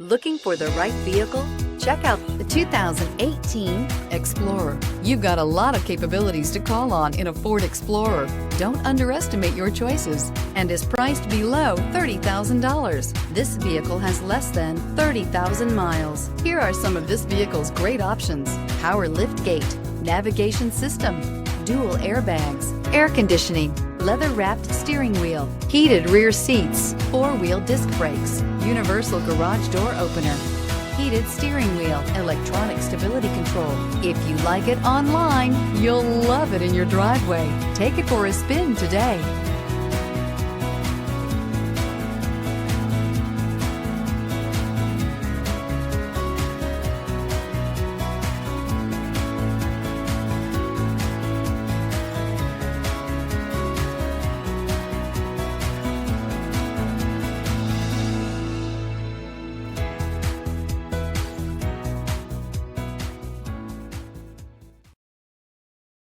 Looking for the right vehicle? Check out the 2018 Explorer. You've got a lot of capabilities to call on in a Ford Explorer. Don't underestimate your choices, and is priced below $30,000. This vehicle has less than 30,000 miles. Here are some of this vehicle's great options: power lift gate, navigation system, dual airbags, air conditioning, leather-wrapped steering wheel, heated rear seats, four-wheel disc brakes, universal garage door opener, heated steering wheel, electronic stability control. If you like it online, you'll love it in your driveway. Take it for a spin today.